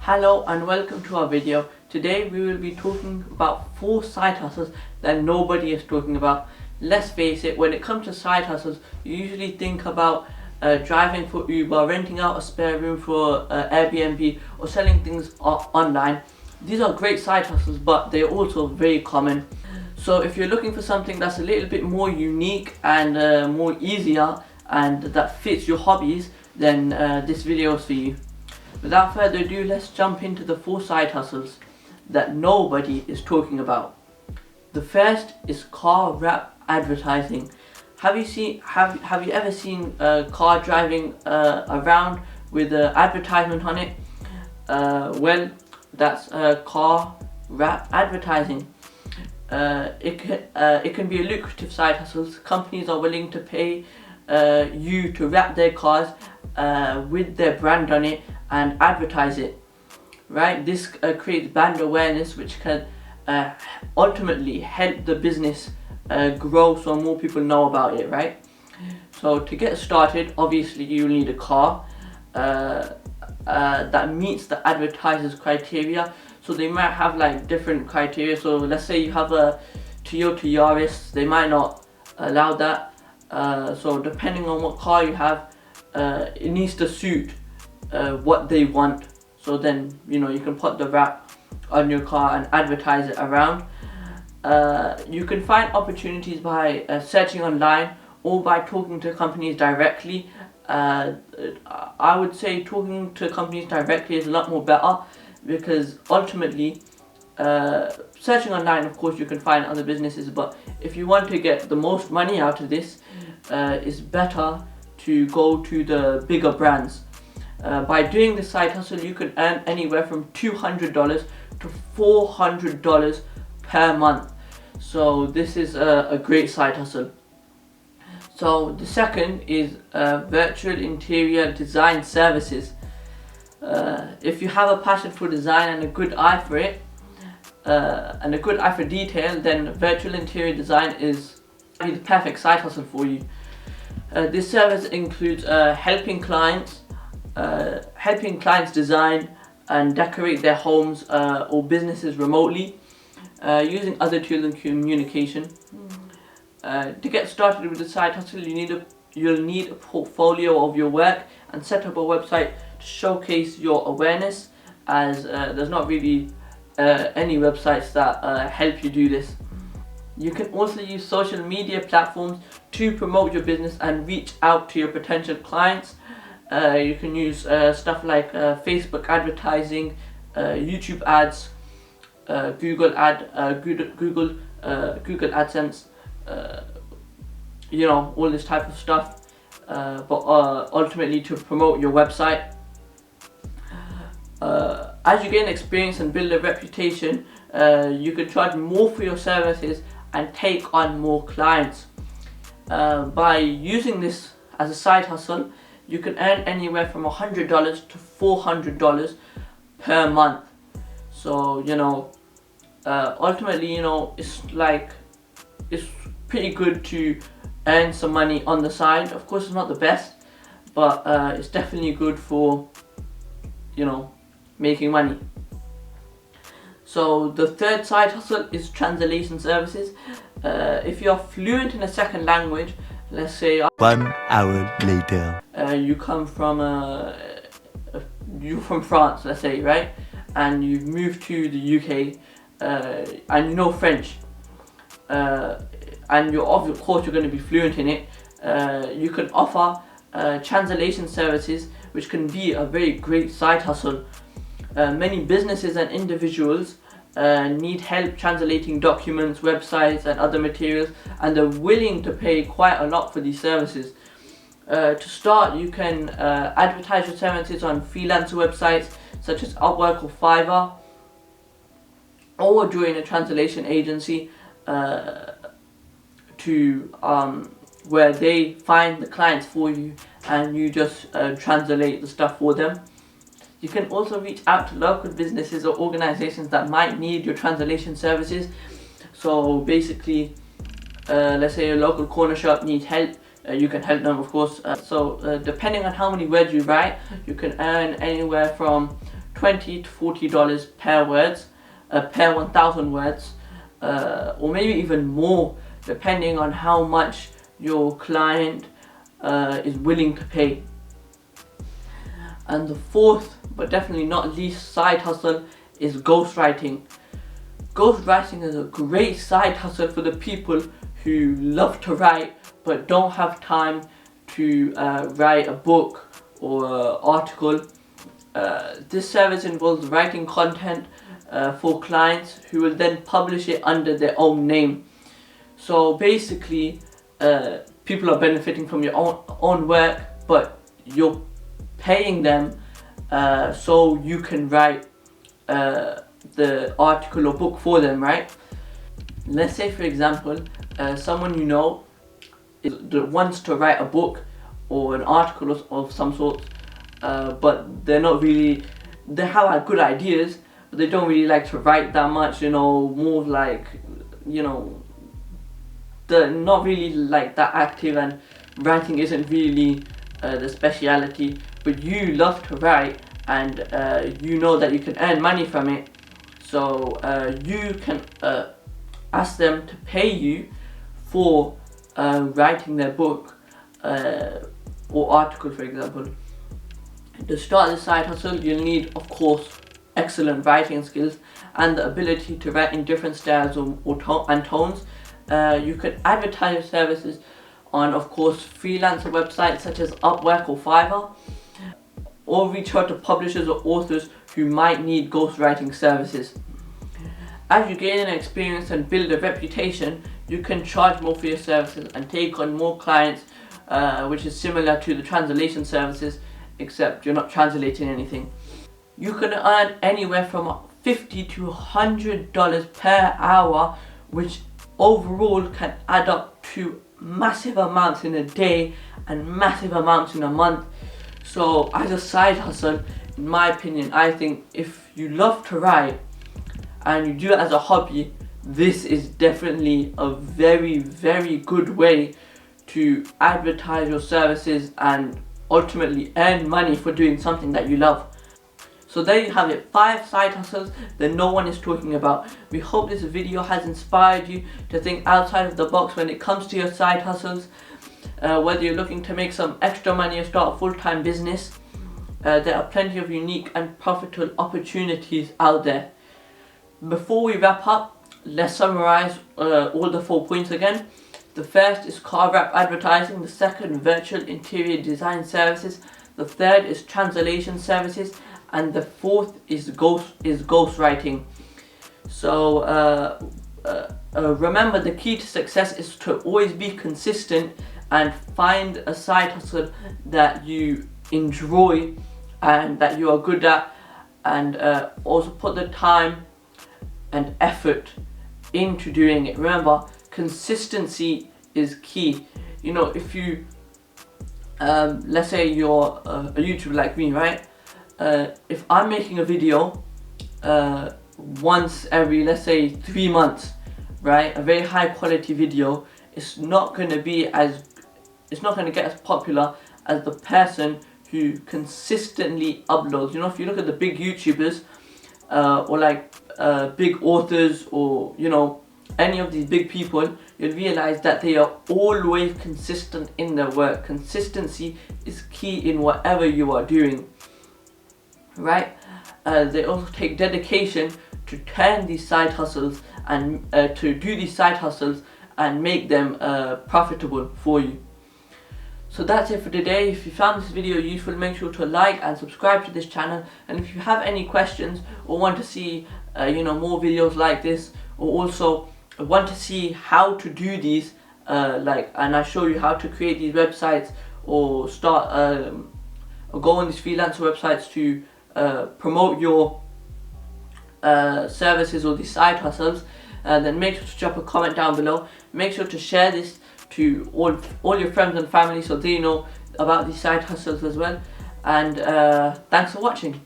Hello and welcome to our video. Today we will be talking about 4 side hustles that nobody is talking about. Let's face it, when it comes to side hustles, you usually think about driving for Uber, renting out a spare room for Airbnb, or selling things online. These are great side hustles, but they're also very common. So if you're looking for something that's a little bit more unique and more easier and that fits your hobbies, then this video is for you. Without further ado, let's jump into the 4 side hustles that nobody is talking about. The first is car wrap advertising. Have you ever seen a car driving around with an advertisement on it? Well, that's car wrap advertising. It can be a lucrative side hustle. Companies are willing to pay you to wrap their cars with their brand on it and advertise it, right? This creates brand awareness, which can ultimately help the business grow so more people know about it, right? So to get started, obviously you need a car that meets the advertiser's criteria. So they might have like different criteria. So let's say you have a Toyota Yaris, they might not allow that. So depending on what car you have, it needs to suit what they want. So then you can put the wrap on your car and advertise it around. You can find opportunities by searching online or by talking to companies directly. I would say talking to companies directly is a lot more better, because ultimately searching online, of course, you can find other businesses, but if you want to get the most money out of this, it's better to go to the bigger brands. By doing this side hustle, you can earn anywhere from $200 to $400 per month. So this is a great side hustle. So the second is virtual interior design services. If you have a passion for design and a good eye for it, and a good eye for detail, then virtual interior design is the perfect side hustle for you. This service includes helping clients design and decorate their homes or businesses remotely, using other tools and communication. To get started with the side hustle, you'll need a portfolio of your work and set up a website to showcase your awareness, as there's not really any websites that help you do this. You can also use social media platforms to promote your business and reach out to your potential clients. You can use stuff like Facebook advertising, YouTube ads, Google AdSense, all this type of stuff, but ultimately to promote your website. As you gain experience and build a reputation, you can charge more for your services and take on more clients. By using this as a side hustle, you can earn anywhere from $100 to $400 per month. So ultimately, it's pretty good to earn some money on the side. Of course, it's not the best, but it's definitely good for making money. So the third side hustle is translation services. If you're fluent in a second language, let's say 1 hour later, you're from France, let's say, right? And you've moved to the UK, and you know French, and of course you're going to be fluent in it. You can offer translation services, which can be a very great side hustle. Many businesses and individuals need help translating documents, websites and other materials, and they're willing to pay quite a lot for these services. To start, you can advertise your services on freelancer websites such as Upwork or Fiverr, or join a translation agency where they find the clients for you and you just translate the stuff for them. You can also reach out to local businesses or organizations that might need your translation services. So basically, let's say a local corner shop needs help, you can help them, of course. So depending on how many words you write, you can earn anywhere from $20 to $40 per words, per 1,000 words, or maybe even more, depending on how much your client is willing to pay. And the fourth, but definitely not least, side hustle is ghostwriting. Ghostwriting is a great side hustle for the people who love to write but don't have time to write a book or article. This service involves writing content for clients who will then publish it under their own name. So basically, people are benefiting from your own work, but you're paying them so you can write the article or book for them, right? Let's say, for example, someone you know wants to write a book or an article of some sort, but they're not really, they have like good ideas, but they don't really like to write that much, you know, more like, you know, they're not really like that active, and writing isn't really the speciality, but you love to write, and you know that you can earn money from it. So you can ask them to pay you for writing their book or article, for example. To start the side hustle, you'll need, of course, excellent writing skills and the ability to write in different styles and tones. You could advertise your services on, of course, freelancer websites such as Upwork or Fiverr, or reach out to publishers or authors who might need ghostwriting services. As you gain an experience and build a reputation, you can charge more for your services and take on more clients, which is similar to the translation services, except you're not translating anything. You can earn anywhere from $50 to $100 per hour, which overall can add up to massive amounts in a day and massive amounts in a month. So as a side hustle, in my opinion, I think if you love to write and you do it as a hobby, this is definitely a very, very good way to advertise your services and ultimately earn money for doing something that you love. So there you have it, 5 side hustles that no one is talking about. We hope this video has inspired you to think outside of the box when it comes to your side hustles. Whether you're looking to make some extra money or start a full-time business, there are plenty of unique and profitable opportunities out there. Before we wrap up, let's summarize all the 4 points again. The first is car wrap advertising, the second virtual interior design services, the third is translation services, and the fourth is ghostwriting. So remember, the key to success is to always be consistent and find a side hustle that you enjoy and that you are good at, and also put the time and effort into doing it. Remember, consistency is key. You know, if you let's say you're a YouTuber like me, right? If I'm making a video once every, let's say, 3 months, right, a very high quality video, it's not going to get as popular as the person who consistently uploads. You know, if you look at the big YouTubers or like big authors, or you know, any of these big people, you'll realize that they are always consistent in their work. Consistency is key in whatever you are doing, right? They also take dedication to turn these side hustles and to do these side hustles and make them profitable for you. So that's it for today. If you found this video useful, make sure to like and subscribe to this channel. And if you have any questions or want to see you know, more videos like this, or also want to see how to do these, and I show you how to create these websites or start or go on these freelancer websites to promote your services or these side hustles, then make sure to drop a comment down below. Make sure to share this to all your friends and family so they know about these side hustles as well. And thanks for watching.